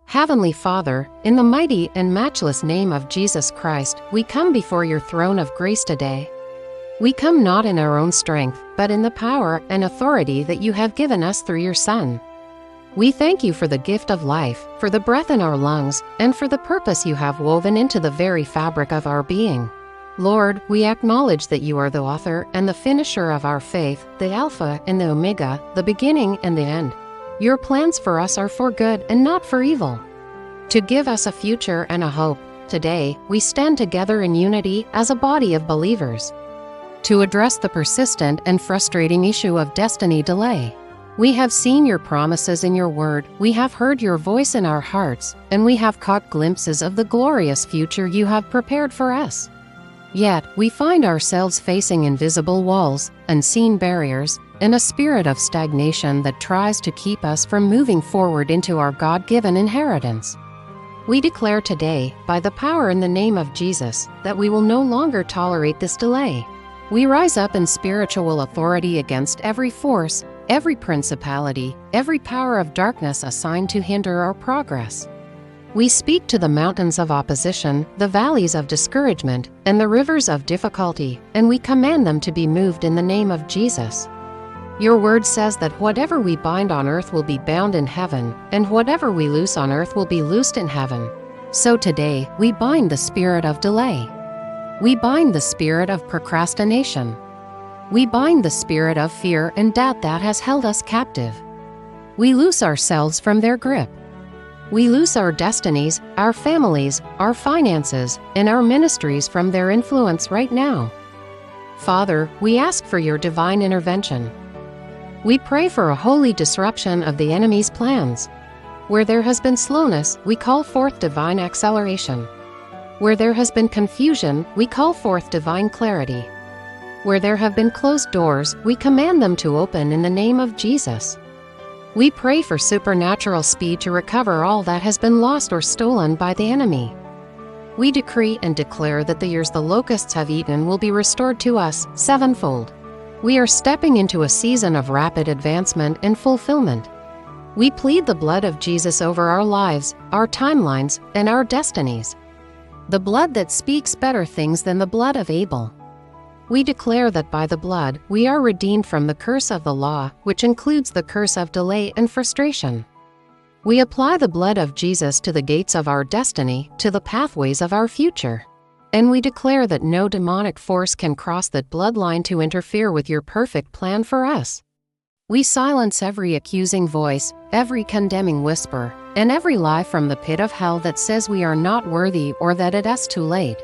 Heavenly Father, in the mighty and matchless name of Jesus Christ, we come before your throne of grace today. We come not in our own strength, but in the power and authority that you have given us through your Son. We thank you for the gift of life, for the breath in our lungs, and for the purpose you have woven into the very fabric of our being. Lord, we acknowledge that you are the author and the finisher of our faith, the Alpha and the Omega, the beginning and the end. Your plans for us are for good and not for evil, to give us a future and a hope. Today, we stand together in unity as a body of believers to address the persistent and frustrating issue of destiny delay. We have seen your promises in your word, we have heard your voice in our hearts, and we have caught glimpses of the glorious future you have prepared for us. Yet, we find ourselves facing invisible walls, unseen barriers, and a spirit of stagnation that tries to keep us from moving forward into our God-given inheritance. We declare today, by the power in the name of Jesus, that we will no longer tolerate this delay. We rise up in spiritual authority against every force, every principality, every power of darkness assigned to hinder our progress. We speak to the mountains of opposition, the valleys of discouragement, and the rivers of difficulty, and we command them to be moved in the name of Jesus. Your word says that whatever we bind on earth will be bound in heaven, and whatever we loose on earth will be loosed in heaven. So today, we bind the spirit of delay. We bind the spirit of procrastination. We bind the spirit of fear and doubt that has held us captive. We loose ourselves from their grip. We loose our destinies, our families, our finances, and our ministries from their influence right now. Father, we ask for your divine intervention. We pray for a holy disruption of the enemy's plans. Where there has been slowness, we call forth divine acceleration. Where there has been confusion, we call forth divine clarity. Where there have been closed doors, we command them to open in the name of Jesus. We pray for supernatural speed to recover all that has been lost or stolen by the enemy. We decree and declare that the years the locusts have eaten will be restored to us sevenfold. We are stepping into a season of rapid advancement and fulfillment. We plead the blood of Jesus over our lives, our timelines, and our destinies. The blood that speaks better things than the blood of Abel. We declare that by the blood, we are redeemed from the curse of the law, which includes the curse of delay and frustration. We apply the blood of Jesus to the gates of our destiny, to the pathways of our future. And we declare that no demonic force can cross that bloodline to interfere with your perfect plan for us. We silence every accusing voice, every condemning whisper, and every lie from the pit of hell that says we are not worthy or that it is too late.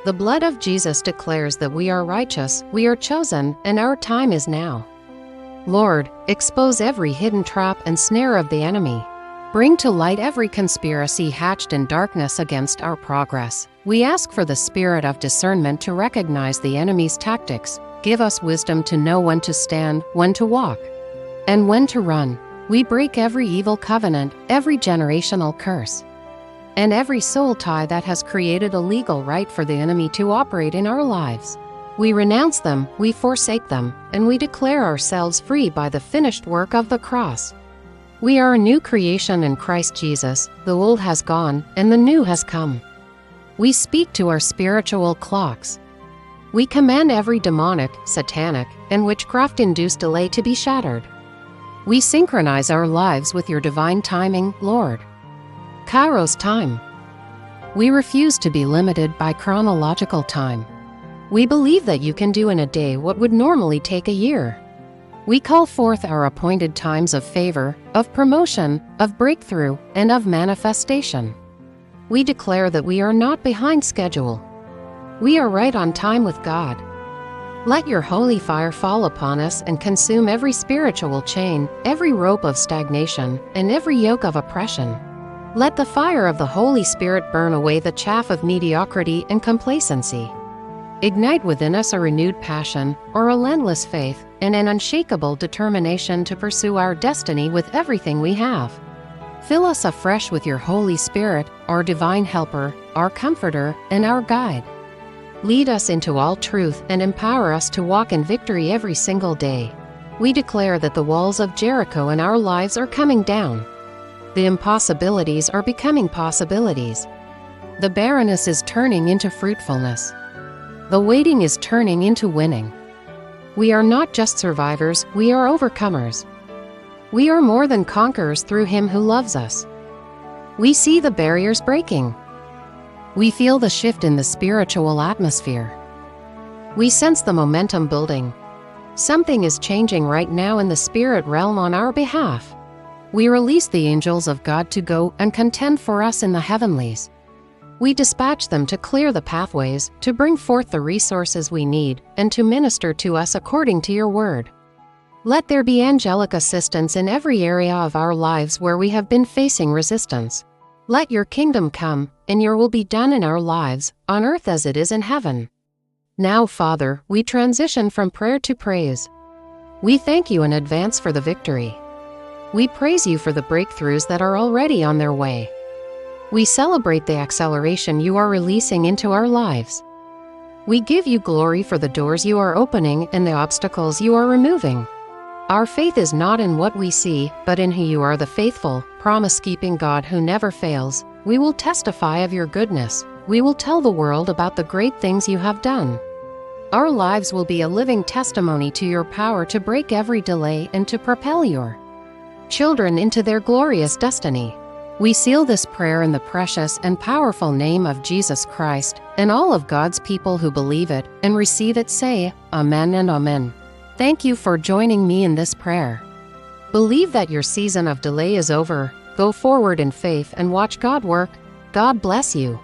The blood of Jesus declares that we are righteous, we are chosen, and our time is now. Lord, expose every hidden trap and snare of the enemy. Bring to light every conspiracy hatched in darkness against our progress. We ask for the spirit of discernment to recognize the enemy's tactics. Give us wisdom to know when to stand, when to walk, and when to run. We break every evil covenant, every generational curse, and every soul tie that has created a legal right for the enemy to operate in our lives. We renounce them, we forsake them, and we declare ourselves free by the finished work of the cross. We are a new creation in Christ Jesus. The old has gone, and the new has come. We speak to our spiritual clocks. We command every demonic, satanic, and witchcraft-induced delay to be shattered. We synchronize our lives with your divine timing, Lord. Kairos time. We refuse to be limited by chronological time. We believe that you can do in a day what would normally take a year. We call forth our appointed times of favor, of promotion, of breakthrough, and of manifestation. We declare that we are not behind schedule. We are right on time with God. Let your holy fire fall upon us and consume every spiritual chain, every rope of stagnation, and every yoke of oppression. Let the fire of the Holy Spirit burn away the chaff of mediocrity and complacency. Ignite within us a renewed passion, a relentless faith, and an unshakable determination to pursue our destiny with everything we have. Fill us afresh with your Holy Spirit, our divine helper, our comforter, and our guide. Lead us into all truth and empower us to walk in victory every single day. We declare that the walls of Jericho in our lives are coming down. The impossibilities are becoming possibilities. The barrenness is turning into fruitfulness. The waiting is turning into winning. We are not just survivors, we are overcomers. We are more than conquerors through Him who loves us. We see the barriers breaking. We feel the shift in the spiritual atmosphere. We sense the momentum building. Something is changing right now in the spirit realm on our behalf. We release the angels of God to go and contend for us in the heavenlies. We dispatch them to clear the pathways, to bring forth the resources we need, and to minister to us according to your word. Let there be angelic assistance in every area of our lives where we have been facing resistance. Let your kingdom come, and your will be done in our lives, on earth as it is in heaven. Now, Father, we transition from prayer to praise. We thank you in advance for the victory. We praise you for the breakthroughs that are already on their way. We celebrate the acceleration you are releasing into our lives. We give you glory for the doors you are opening and the obstacles you are removing. Our faith is not in what we see, but in who you are, the faithful, promise-keeping God who never fails. We will testify of your goodness. We will tell the world about the great things you have done. Our lives will be a living testimony to your power to break every delay and to propel your children into their glorious destiny. We seal this prayer in the precious and powerful name of Jesus Christ, and all of God's people who believe it and receive it say, Amen and Amen. Thank you for joining me in this prayer. Believe that your season of delay is over. Go forward in faith and watch God work. God bless you.